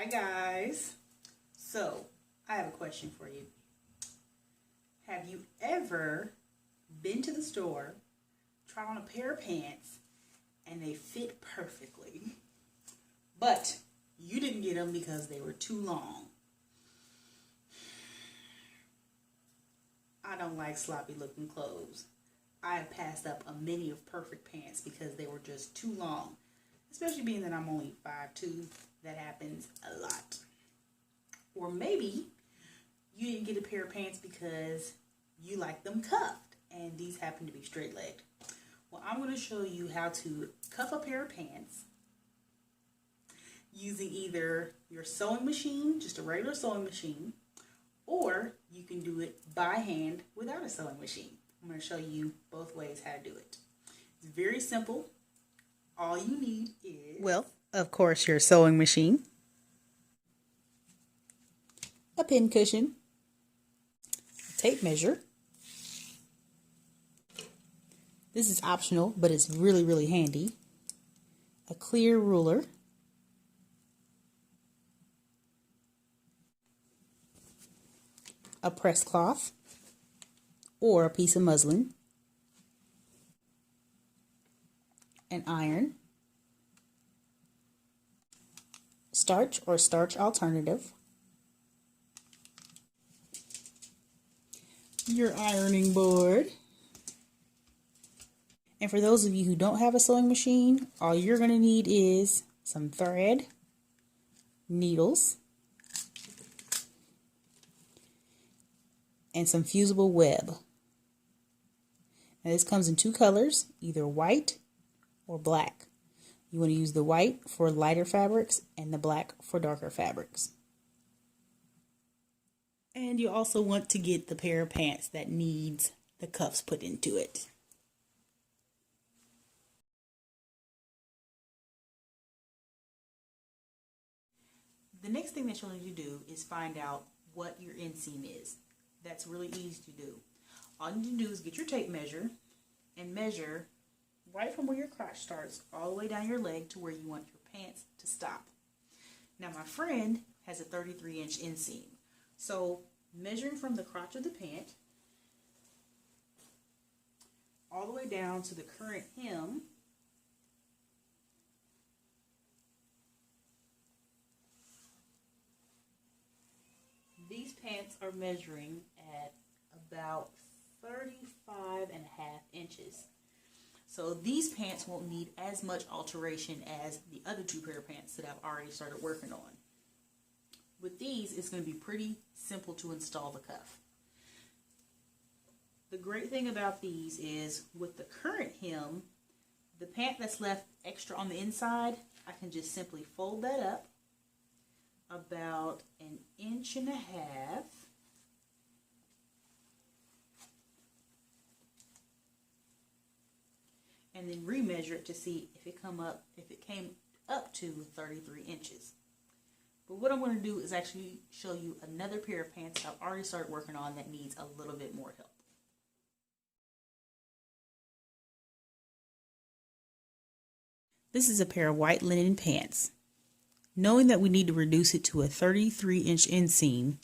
Hi guys. So, I have a question for you. Have you ever been to the store, tried on a pair of pants, and they fit perfectly, but you didn't get them because they were too long? I don't like sloppy looking clothes. I have passed up a many of perfect pants because they were just too long. Especially being that I'm only 5'2", that happens a lot. Or maybe you didn't get a pair of pants because you like them cuffed and these happen to be straight legged. Well, I'm going to show you how to cuff a pair of pants using either your sewing machine, just a regular sewing machine, or you can do it by hand without a sewing machine. I'm going to show you both ways how to do it. It's very simple. All you need is, well, of course, your sewing machine, a pin cushion, a tape measure. This is optional, but it's really, really handy. A clear ruler, a press cloth or a piece of muslin, an iron, starch or starch alternative, your ironing board. And for those of you who don't have a sewing machine, all you're going to need is some thread, needles, and some fusible web. Now this comes in two colors, either white or black. You want to use the white for lighter fabrics and the black for darker fabrics. And you also want to get the pair of pants that needs the cuffs put into it. The next thing that you'll need to do is find out what your inseam is. That's really easy to do. All you need to do is get your tape measure and measure right from where your crotch starts all the way down your leg to where you want your pants to stop. Now my friend has a 33-inch inseam. So measuring from the crotch of the pant all the way down to the current hem, these pants are measuring at about 35.5 inches. So these pants won't need as much alteration as the other two pair of pants that I've already started working on. With these, it's going to be pretty simple to install the cuff. The great thing about these is with the current hem, the pant that's left extra on the inside, I can just simply fold that up about 1.5 inches and then remeasure it to see if it came up to 33 inches. But what I'm going to do is actually show you another pair of pants I've already started working on that needs a little bit more help. This is a pair of white linen pants. Knowing that we need to reduce it to a 33-inch inseam,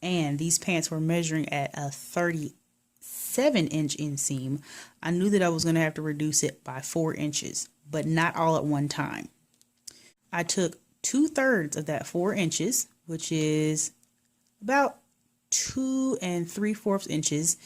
and these pants were measuring at a 37-inch inseam, I knew that I was going to have to reduce it by 4 inches, but not all at one time. I took 2/3 of that 4 inches, which is about 2 3/4 inches,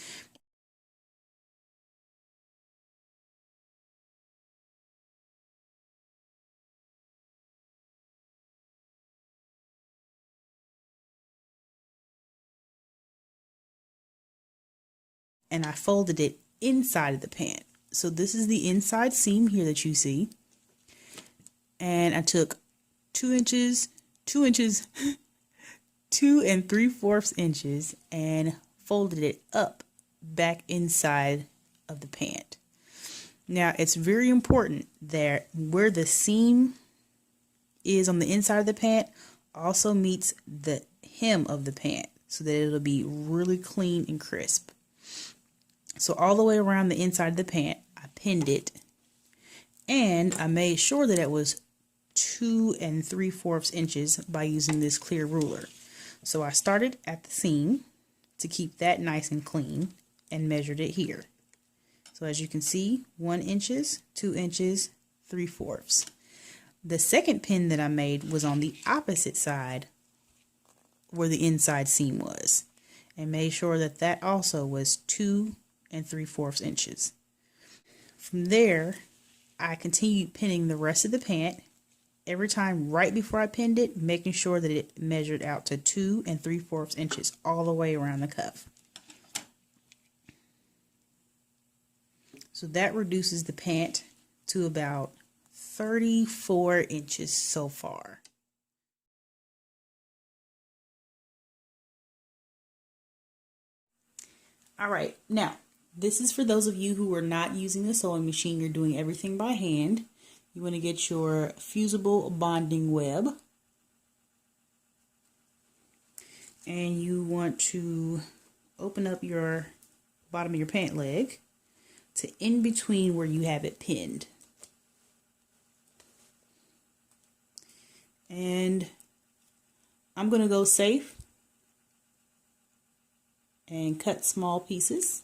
and I folded it inside of the pant. So this is the inside seam here that you see. And I took 2 inches, 2 3/4 inches and folded it up back inside of the pant. Now it's very important that where the seam is on the inside of the pant also meets the hem of the pant so that it'll be really clean and crisp. So all the way around the inside of the pant, I pinned it, and I made sure that it was 2 2 3/4 inches by using this clear ruler. So I started at the seam to keep that nice and clean and measured it here. So as you can see, 1 inches, 2 inches, 3/4. The second pin that I made was on the opposite side where the inside seam was, and made sure that that also was 2 3/4 inches. From there, I continued pinning the rest of the pant. Every time right before I pinned it, making sure that it measured out to 2 3/4 inches all the way around the cuff. So that reduces the pant to about 34 inches so far. Alright, now this is for those of you who are not using the sewing machine, you're doing everything by hand. You want to get your Fusible Bonding Web, and you want to open up your bottom of your pant leg to in between where you have it pinned. And I'm going to go safe and cut small pieces,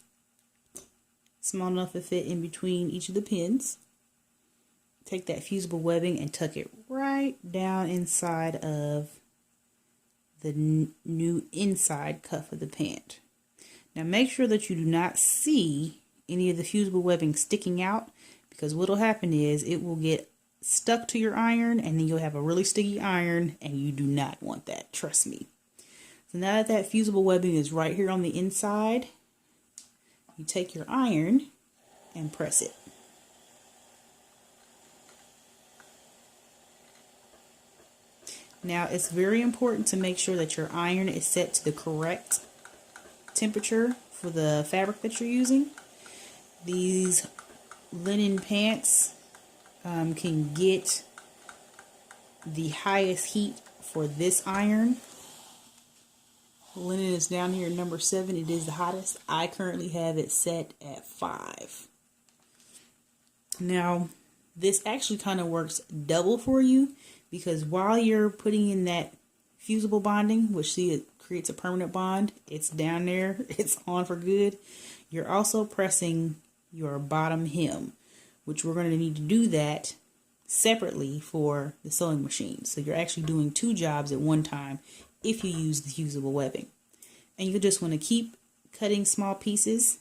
small enough to fit in between each of the pins. Take that fusible webbing and tuck it right down inside of the new inside cuff of the pant. Now make sure that you do not see any of the fusible webbing sticking out, because what will happen is it will get stuck to your iron and then you'll have a really sticky iron, and you do not want that, trust me. So now that that fusible webbing is right here on the inside, you take your iron and press it. Now it's very important to make sure that your iron is set to the correct temperature for the fabric that you're using. These linen pants can get the highest heat for this iron. Linen is down here at number 7. It is the hottest. I currently have it set at 5. Now this actually kind of works double for you, because while you're putting in that fusible bonding, which see it creates a permanent bond, it's down there, it's on for good, you're also pressing your bottom hem, which we're going to need to do that separately for the sewing machine. So you're actually doing 2 jobs at one time if you use the fusible webbing. And you just want to keep cutting small pieces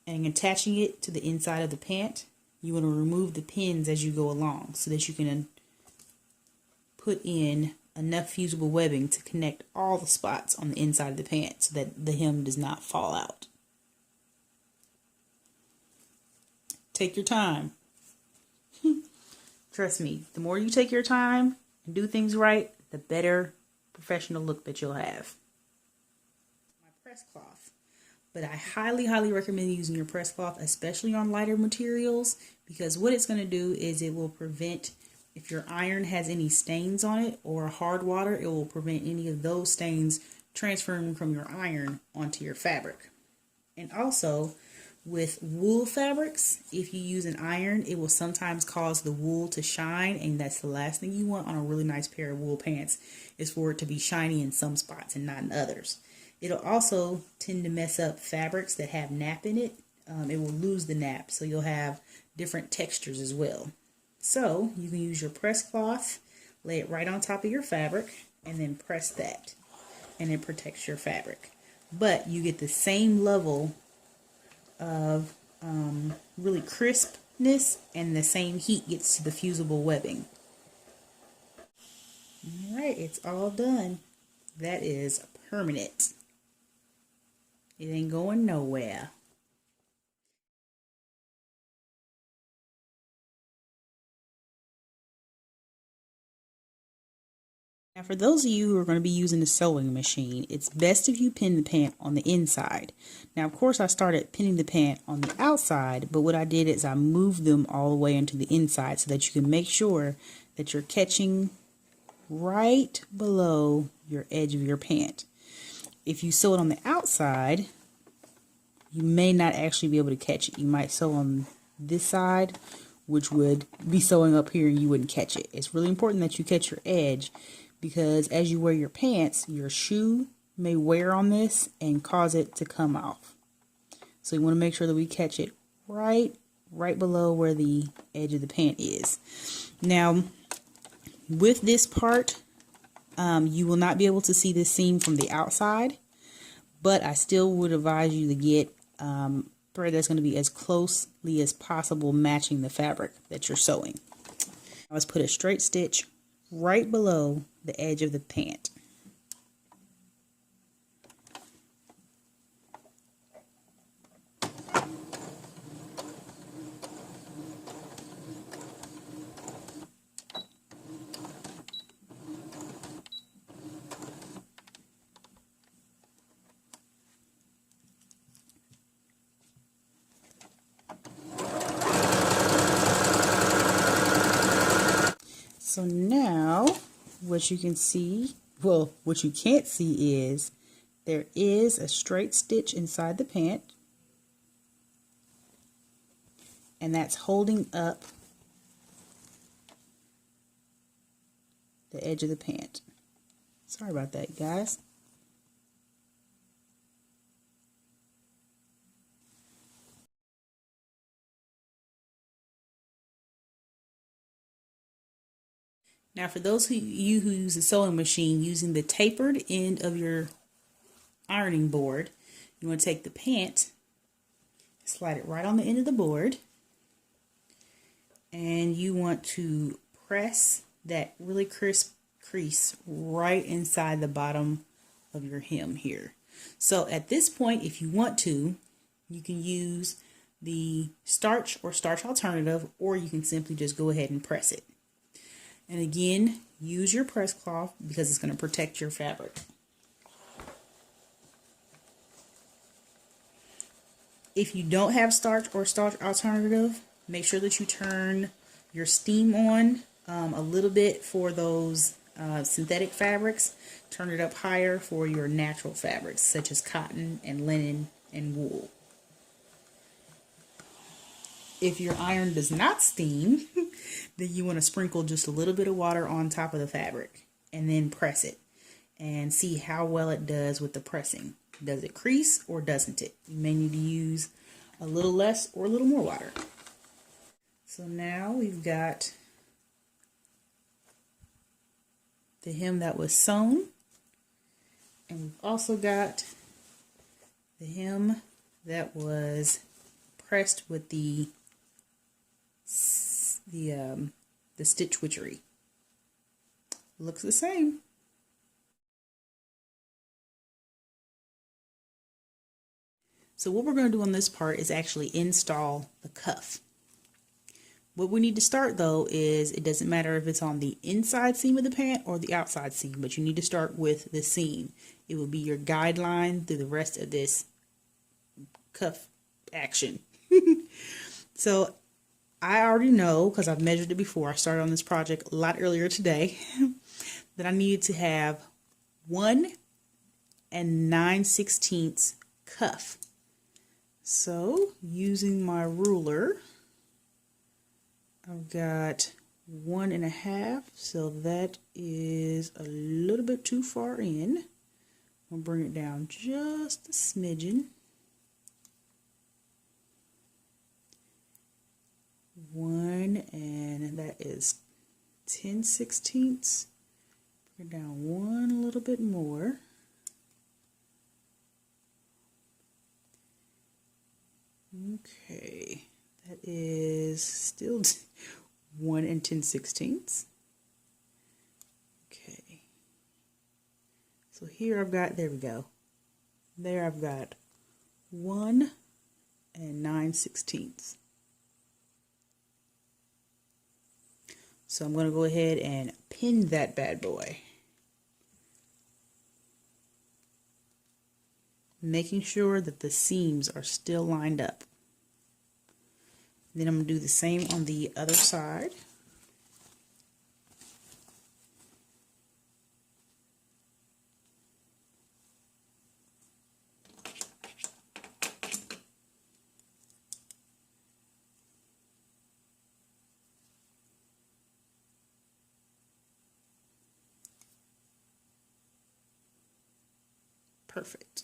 and attaching it to the inside of the pant. You want to remove the pins as you go along so that you can put in enough fusible webbing to connect all the spots on the inside of the pant so that the hem does not fall out. Take your time. Trust me, the more you take your time and do things right, the better professional look that you'll have. My press cloth. But I highly recommend using your press cloth, especially on lighter materials, because what it's going to do is it will prevent, if your iron has any stains on it or hard water, it will prevent any of those stains transferring from your iron onto your fabric. And also, with wool fabrics, if you use an iron, it will sometimes cause the wool to shine, and that's the last thing you want on a really nice pair of wool pants, is for it to be shiny in some spots and not in others. It'll also tend to mess up fabrics that have nap in it. It will lose the nap, so you'll have different textures as well. So you can use your press cloth, lay it right on top of your fabric, and then press that, and it protects your fabric. But you get the same level of really crispness, and the same heat gets to the fusible webbing. Alright, it's all done. That is permanent. It ain't going nowhere. Now for those of you who are going to be using the sewing machine, it's best if you pin the pant on the inside. Now of course I started pinning the pant on the outside, but what I did is I moved them all the way into the inside so that you can make sure that you're catching right below your edge of your pant. If you sew it on the outside, you may not actually be able to catch it. You might sew on this side which would be sewing up here and you wouldn't catch it. It's really important that you catch your edge, because as you wear your pants, your shoe may wear on this and cause it to come off. So you want to make sure that we catch it right below where the edge of the pant is. Now, with this part, you will not be able to see the seam from the outside, but I still would advise you to get thread that's going to be as closely as possible matching the fabric that you're sewing. Let's put a straight stitch right below the edge of the pant. So now what you can see, well, what you can't see is there is a straight stitch inside the pant, and that's holding up the edge of the pant. Sorry about that, guys. Now, for those of you who use a sewing machine, using the tapered end of your ironing board, you want to take the pant, slide it right on the end of the board, and you want to press that really crisp crease right inside the bottom of your hem here. So at this point, if you want to, you can use the starch or starch alternative, or you can simply just go ahead and press it. And again, use your press cloth because it's going to protect your fabric. If you don't have starch or starch alternative, make sure that you turn your steam on a little bit for those synthetic fabrics. Turn it up higher for your natural fabrics, such as cotton and linen and wool. If your iron does not steam, then you want to sprinkle just a little bit of water on top of the fabric and then press it and see how well it does with the pressing. Does it crease or doesn't it? You may need to use a little less or a little more water. So now we've got the hem that was sewn, and we've also got the hem that was pressed with the stitch witchery. Looks the same. So what we're going to do on this part is actually install the cuff. What we need to start though is, it doesn't matter if it's on the inside seam of the pant or the outside seam, but you need to start with the seam. It will be your guideline through the rest of this cuff action. So I already know, because I've measured it before, I started on this project a lot earlier today, that I needed to have 1 9/16 cuff. So using my ruler, I've got 1 1/2, so that is a little bit too far in. I'll bring it down just a smidgen. 1, and that is 10/16. Bring it down 1 a little bit more. Okay, that is still 1 10/16. Okay, so here I've got, there we go. There I've got 1 9/16. So I'm going to go ahead and pin that bad boy, making sure that the seams are still lined up. Then I'm going to do the same on the other side. Perfect.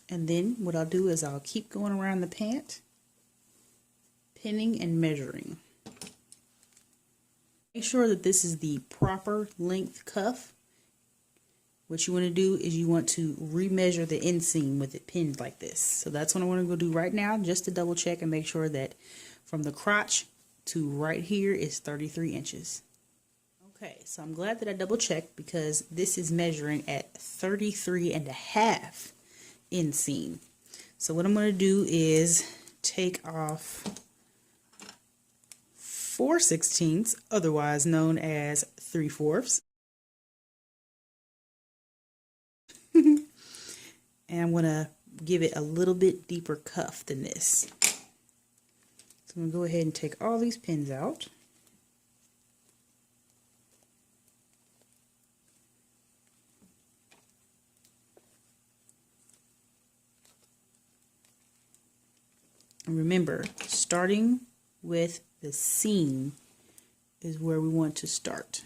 And then what I'll do is I'll keep going around the pant, pinning and measuring. Make sure that this is the proper length cuff. What you want to do is you want to remeasure the inseam with it pinned like this. So that's what I want to go do right now, just to double check and make sure that from the crotch to right here is 33 inches. Okay, so I'm glad that I double checked because this is measuring at 33.5 inseam. So what I'm going to do is take off 4/16, otherwise known as 3/4. And I'm going to give it a little bit deeper cuff than this. So I'm going to go ahead and take all these pins out. And remember, starting with the seam is where we want to start.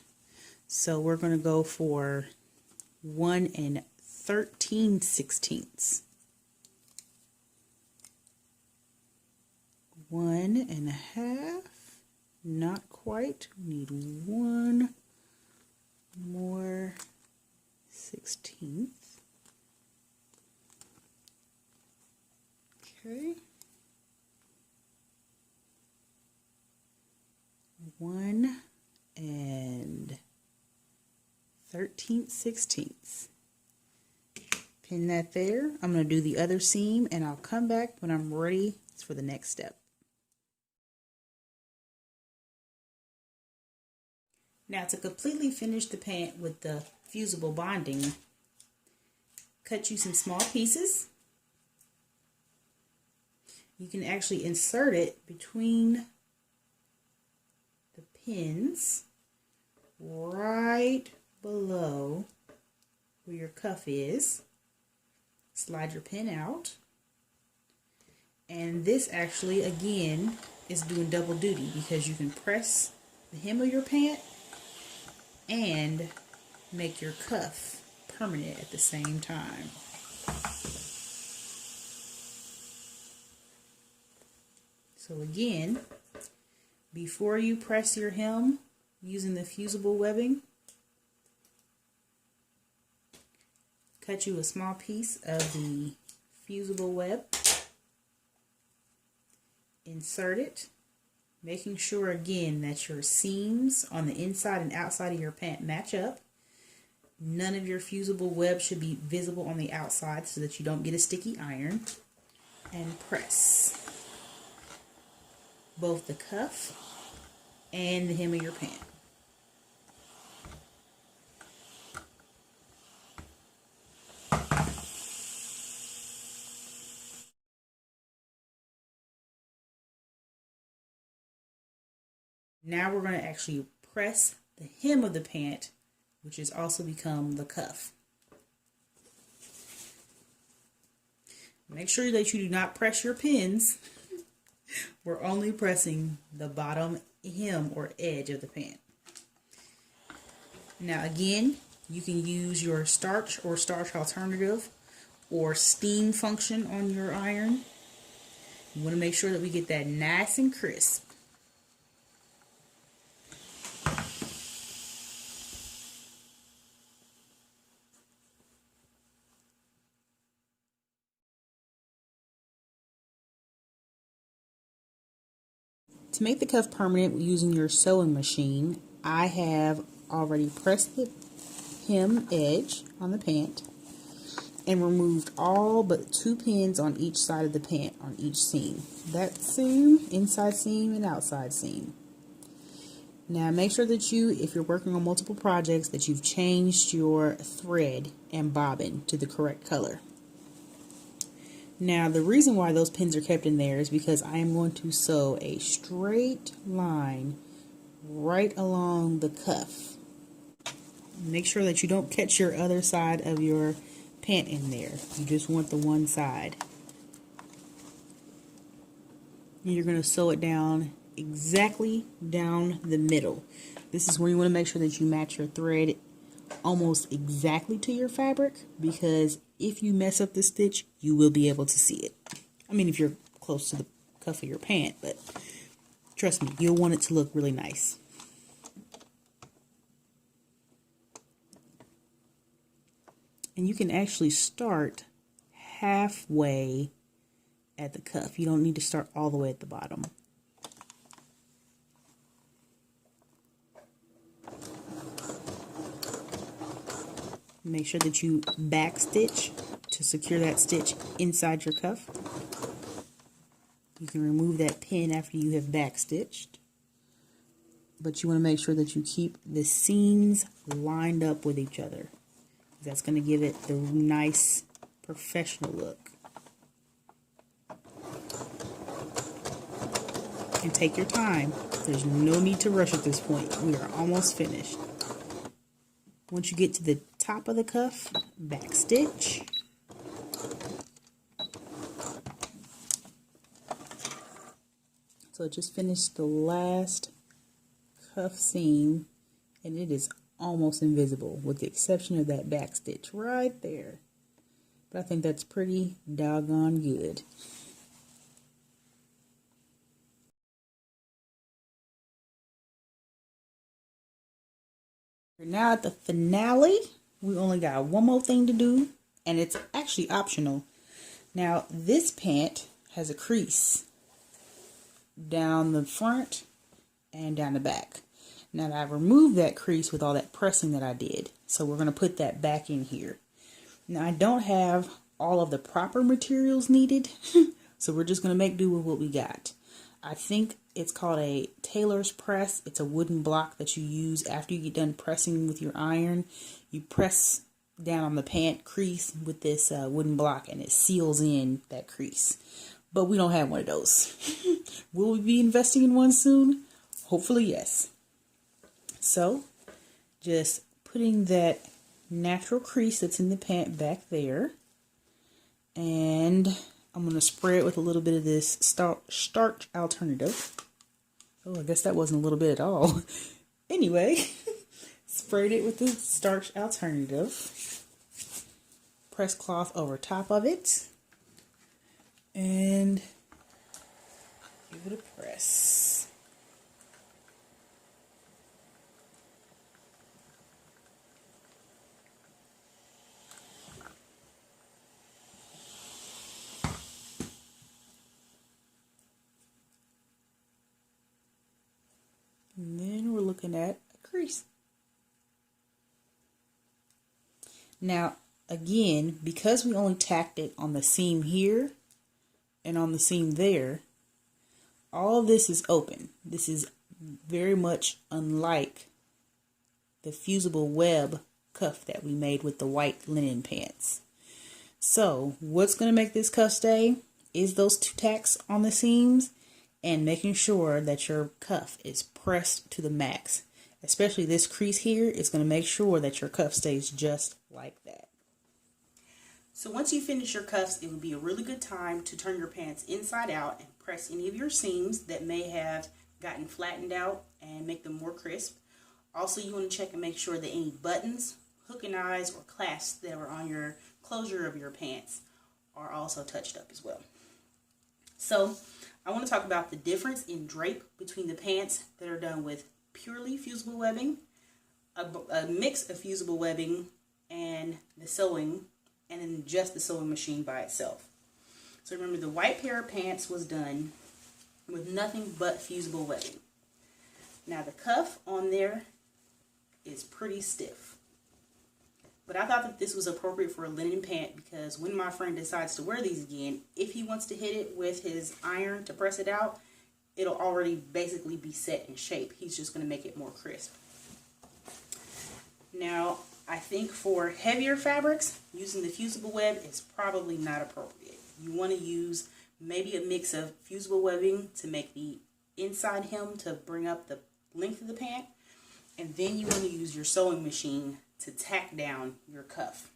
So we're going to go for 1 13/16. 1.5, not quite. We need 1 more 16th. Okay. 1 13/16. Pin that there. I'm going to do the other seam and I'll come back when I'm ready for the next step. Now to completely finish the pant with the fusible bonding, cut you some small pieces. You can actually insert it between the pins right below where your cuff is. Slide your pin out. And this actually, again, is doing double duty because you can press the hem of your pant and make your cuff permanent at the same time. So again, before you press your hem using the fusible webbing, cut you a small piece of the fusible web, insert it, making sure again that your seams on the inside and outside of your pant match up. None of your fusible web should be visible on the outside so that you don't get a sticky iron. And press both the cuff and the hem of your pant. Now we're going to actually press the hem of the pant, which has also become the cuff. Make sure that you do not press your pins. We're only pressing the bottom hem or edge of the pant. Now again, you can use your starch or starch alternative or steam function on your iron. You want to make sure that we get that nice and crisp. To make the cuff permanent using your sewing machine, I have already pressed the hem edge on the pant and removed all but 2 pins on each side of the pant on each seam. That seam, inside seam and outside seam. Now make sure that you, if you're working on multiple projects, that you've changed your thread and bobbin to the correct color. Now the reason why those pins are kept in there is because I am going to sew a straight line right along the cuff. Make sure that you don't catch your other side of your pant in there. You just want the one side. And you're going to sew it down exactly down the middle. This is where you want to make sure that you match your thread almost exactly to your fabric, because if you mess up the stitch, you will be able to see it. I mean, if you're close to the cuff of your pant, but trust me, you'll want it to look really nice. And you can actually start halfway at the cuff. You don't need to start all the way at the bottom. Make sure that you back stitch to secure that stitch inside your cuff. You can remove that pin after you have back stitched, but you want to make sure that you keep the seams lined up with each other. That's going to give it the nice professional look. And take your time. There's no need to rush at this point. We are almost finished. Once you get to the top of the cuff, back stitch. So I just finished the last cuff seam, and it is almost invisible with the exception of that back stitch right there. But I think that's pretty doggone good. We're now at the finale. We only got one more thing to do, and it's actually optional. Now, this pant has a crease down the front and down the back. Now, I removed that crease with all that pressing that I did, so we're going to put that back in here. Now, I don't have all of the proper materials needed, so we're just going to make do with what we got. I think it's called a tailor's press. It's a wooden block that you use after you get done pressing with your iron. You press down on the pant crease with this wooden block, and it seals in that crease. But we don't have one of those. Will we be investing in one soon? Hopefully, yes. So, just putting that natural crease that's in the pant back there. And I'm going to spray it with a little bit of this starch alternative. Oh, I guess that wasn't a little bit at all. Anyway, sprayed it with the starch alternative. Press cloth over top of it. And give it a press. And then we're looking at a crease. Now, again, because we only tacked it on the seam here and on the seam there, all of this is open. This is very much unlike the Fusible Web cuff that we made with the white linen pants. So, what's going to make this cuff stay is those two tacks on the seams and making sure that your cuff is pressed to the max. Especially this crease here is going to make sure that your cuff stays just like that. So once you finish your cuffs, it would be a really good time to turn your pants inside out and press any of your seams that may have gotten flattened out and make them more crisp. Also, you want to check and make sure that any buttons, hook and eyes, or clasps that are on your closure of your pants are also touched up as well. So I want to talk about the difference in drape between the pants that are done with purely fusible webbing, a mix of fusible webbing, and the sewing, and then just the sewing machine by itself. So remember, the white pair of pants was done with nothing but fusible webbing. Now the cuff on there is pretty stiff. But I thought that this was appropriate for a linen pant because when my friend decides to wear these again, if he wants to hit it with his iron to press it out, it'll already basically be set in shape. He's just going to make it more crisp. Now, I think for heavier fabrics, using the fusible web is probably not appropriate. You want to use maybe a mix of fusible webbing to make the inside hem to bring up the length of the pant, and then you want to use your sewing machine to tack down your cuff.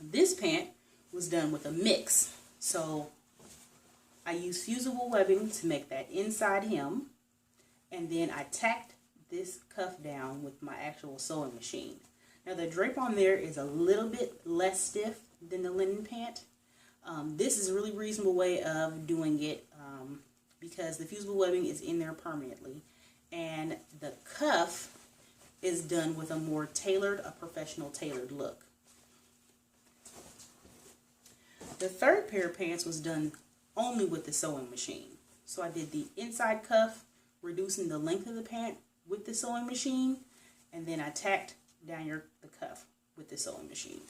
This pant was done with a mix. So I used fusible webbing to make that inside hem, and then I tacked this cuff down with my actual sewing machine. Now the drape on there is a little bit less stiff than the linen pant. This is a really reasonable way of doing it because the fusible webbing is in there permanently, and the cuff is done with a more tailored, a professional tailored look. The third pair of pants was done only with the sewing machine. So I did the inside cuff, reducing the length of the pant with the sewing machine, and then I tacked down the cuff with the sewing machine.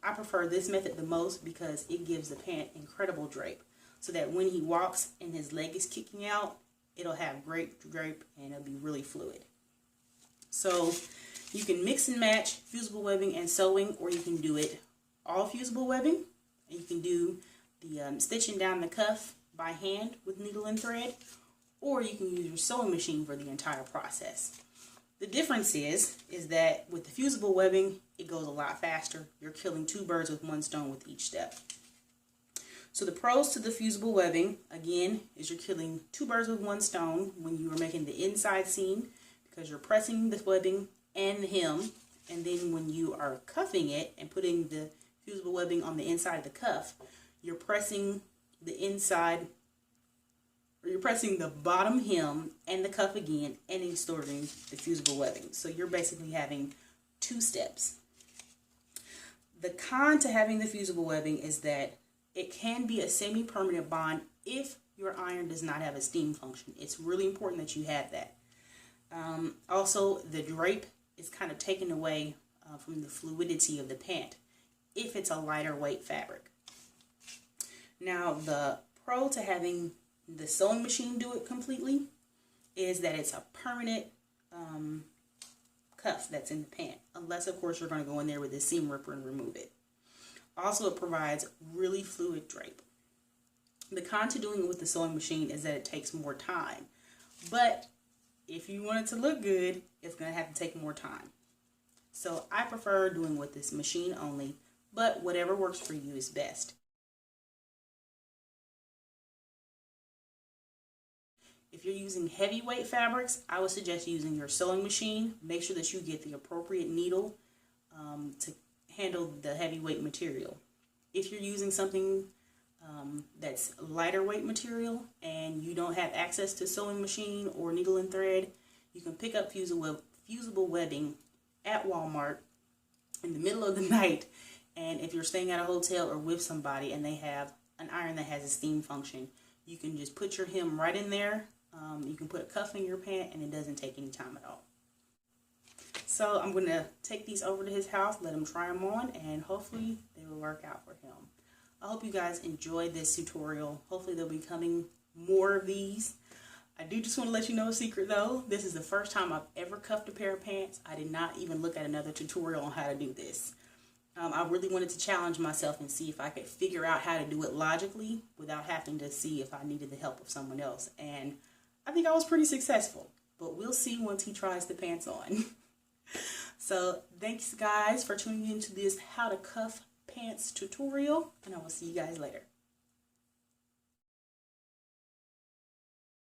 I prefer this method the most because it gives the pant incredible drape, so that when he walks and his leg is kicking out, it'll have great drape and it'll be really fluid. So you can mix and match fusible webbing and sewing, or you can do it all fusible webbing, and you can do the stitching down the cuff by hand with needle and thread, or you can use your sewing machine for the entire process. The difference is that with the fusible webbing, it goes a lot faster. You're killing two birds with one stone with each step. So the pros to the fusible webbing, again, is you're killing two birds with one stone when you are making the inside seam, because you're pressing the webbing and the hem, and then when you are cuffing it and putting the fusible webbing on the inside of the cuff, you're pressing the inside, or you're pressing the bottom hem and the cuff again and inserting the fusible webbing. So you're basically having two steps. The con to having the fusible webbing is that it can be a semi-permanent bond if your iron does not have a steam function. It's really important that you have that. Also, the drape is kind of taken away from the fluidity of the pant if it's a lighter weight fabric. Now, the pro to having the sewing machine do it completely is that it's a permanent cuff that's in the pant, unless of course you're going to go in there with a seam ripper and remove it. Also, it provides really fluid drape. The con to doing it with the sewing machine is that it takes more time, but if you want it to look good, it's going to have to take more time. So I prefer doing with this machine only, but whatever works for you is best. If you're using heavyweight fabrics, I would suggest using your sewing machine. Make sure that you get the appropriate needle to handle the heavyweight material. If you're using something that's lighter weight material and you don't have access to sewing machine or needle and thread, you can pick up fusible webbing at Walmart in the middle of the night. And if you're staying at a hotel or with somebody and they have an iron that has a steam function, you can just put your hem right in there. You can put a cuff in your pant and it doesn't take any time at all. So I'm going to take these over to his house, let him try them on, and hopefully they will work out for him. I hope you guys enjoyed this tutorial. Hopefully there'll be coming more of these. I do just want to let you know a secret though. This is the first time I've ever cuffed a pair of pants. I did not even look at another tutorial on how to do this. I really wanted to challenge myself and see if I could figure out how to do it logically without having to see if I needed the help of someone else. And I think I was pretty successful, but we'll see once he tries the pants on. So thanks guys for tuning into this how to cuff pants tutorial, and I will see you guys later.